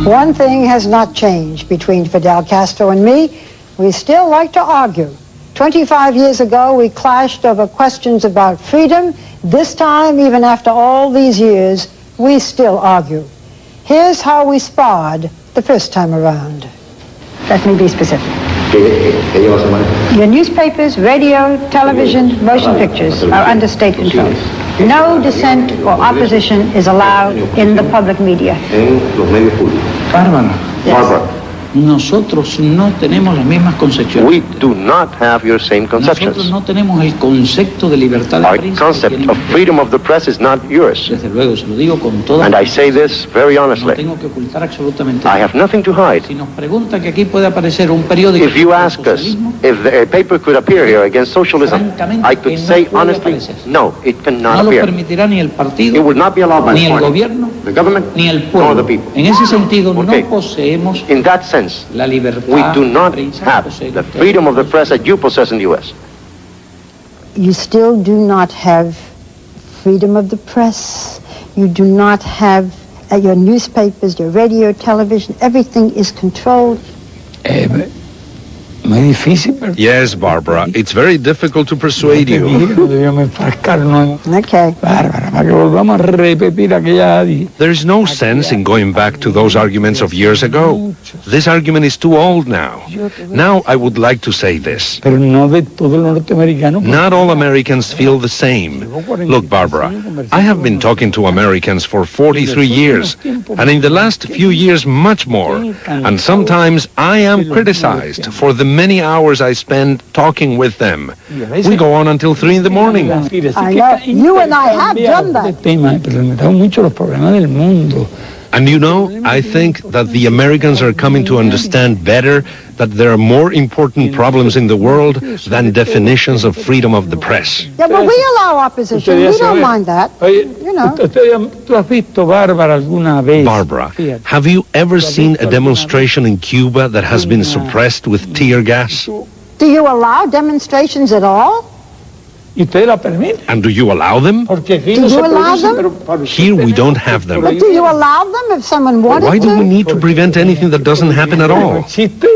One thing has not changed between Fidel Castro and me. We still like to argue. 25 years ago, we clashed over questions about freedom. This time, even after all these years, we still argue. Here's how we sparred the first time around. Let me be specific. Your newspapers, radio, television, motion pictures are under state control. No dissent or opposition is allowed in the public media. Bárbara. Yes. Bárbara. Nosotros no tenemos las mismas concepciones. We do not have your same conceptions. Nosotros no tenemos el concepto de libertad de Our prensa. concept of freedom of the press is not yours. Desde luego, se lo digo con toda. And I say this very No honestly. tengo que ocultar absolutamente I nada. have nothing to hide. Si nos pregunta que aquí puede aparecer un periódico If you sobre ask us socialismo, if a paper could appear here against socialism, I could say honestly, no, it no cannot lo appear. permitirá ni el partido, It would not be allowed by ni the el party, gobierno, the government, ni el nor the pueblo. people. En ese sentido, Okay. no poseemos In that sense, la libertad we do not de prensa have que poseen the ustedes. freedom of the press that you possess in the U.S. You still do not have freedom of the press. You do not have your newspapers, your radio, television, everything is controlled. Muy difícil, pero Yes, Barbara, it's very difficult to persuade you. Okay. Bárbara, para que volvamos a repetir aquella. There's no sense in going back to those arguments of years ago. This argument is too old now. Now I would like to say this. Pero no de todo el norteamericano. Not all Americans feel the same. Look, Barbara, I have been talking to Americans for 43 years, and in the last few years much more. And sometimes I am criticized for the many hours I spend talking with them. We go on until 3 in the morning. I know. You and I have done that. Pero mucho los problemas del mundo. And you know, I think that the Americans are coming to understand better that there are more important problems in the world than definitions of freedom of the press. Yeah, but we allow opposition. We don't mind that. You know. ¿Tú has visto, Bárbara, alguna vez? Barbara, have you ever seen a demonstration in Cuba that has been suppressed with tear gas? Do you allow demonstrations at all? ¿Y usted la permite? And do you allow them? Porque aquí Do no you se allow produce, them? pero para usted Here we tenemos- don't have them. But do you allow them if someone wanted Why do we to? need to prevent anything that doesn't happen at all? ¿Existe?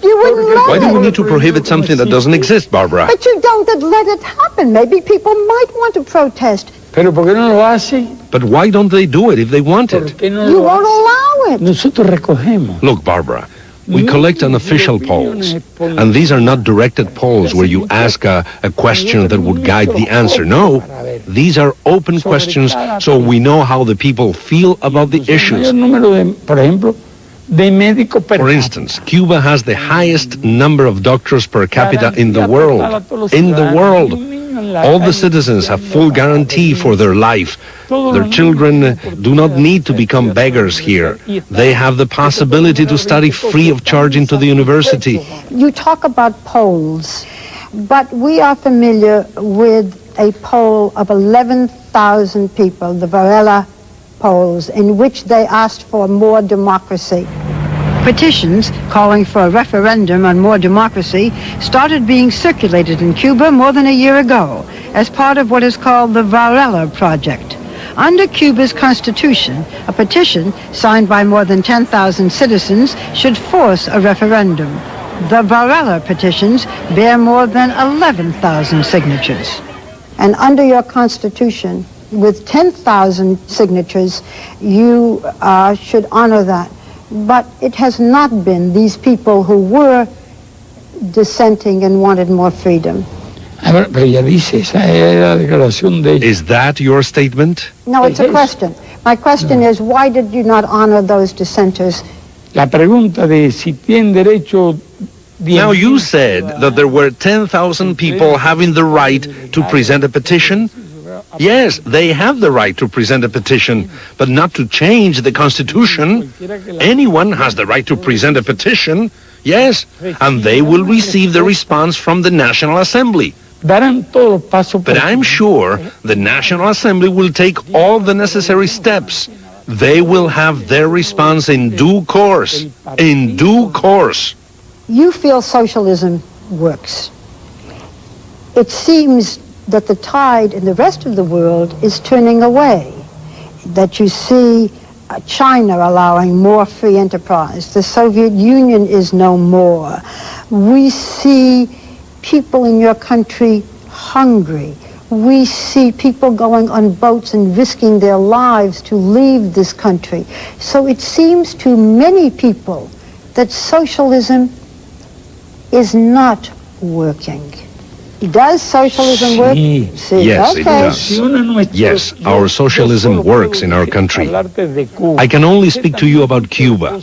You wouldn't Why let do we it. need to prohibit something that doesn't exist, Barbara? But you don't let it happen. Maybe people might want to protest. ¿Pero por qué no lo hace? But why don't they do it if they want ¿Por it? qué no You lo won't hace? allow it. Nosotros recogemos. Look, Barbara, we collect unofficial polls, and these are not directed polls where you ask a question that would guide the answer. No, these are open questions so we know how the people feel about the El mayor issues. número de, por ejemplo, de médicos per For cápita. instance, Cuba has the highest number of doctors per capita in the world. In the world. All the citizens have full guarantee for their life. Their children do not need to become beggars here. They have the possibility to study free of charge into the university. You talk about polls, but we are familiar with a poll of 11,000 people, the Varela polls, in which they asked for more democracy. Petitions calling for a referendum on more democracy started being circulated in Cuba more than a year ago as part of what is called the Varela Project. Under Cuba's constitution, a petition signed by more than 10,000 citizens should force a referendum. The Varela petitions bear more than 11,000 signatures. And under your constitution, with 10,000 signatures, you should honor that. But it has not been these people who were dissenting and wanted more freedom. A ver, pero ya dice, esa es la declaración de ella. Is that your statement? No, it's a question. My question is, why did you not honor those dissenters? La pregunta de si tienen derecho Now, you said that there were 10,000 people having the right to present a petition. Yes, they have the right to present a petition, but not to change the Constitution. Anyone has the right to present a petition, yes, and they will receive the response from the National Assembly. But I'm sure the National Assembly will take all the necessary steps. They will have their response in due course. In due course. You feel socialism works. It seems that the tide in the rest of the world is turning away, that you see China allowing more free enterprise. The Soviet Union is no more. We see people in your country hungry. We see people going on boats and risking their lives to leave this country. So it seems to many people that socialism is not working. Does socialism work? Yes, it does. Yes, our socialism works in our country. I can only speak to you about Cuba.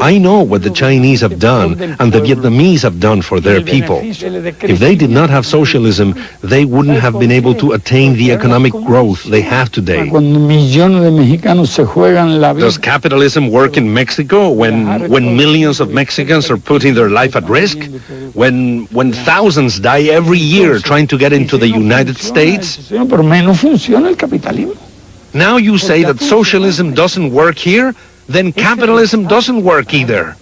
I know what the Chinese have done and the Vietnamese have done for their people. If they did not have socialism, they wouldn't have been able to attain the economic growth they have today. Does capitalism work in Mexico when millions of Mexicans are putting their life at risk? When thousands die every year trying to get into the United States? Now you say that socialism doesn't work here, then capitalism doesn't work either.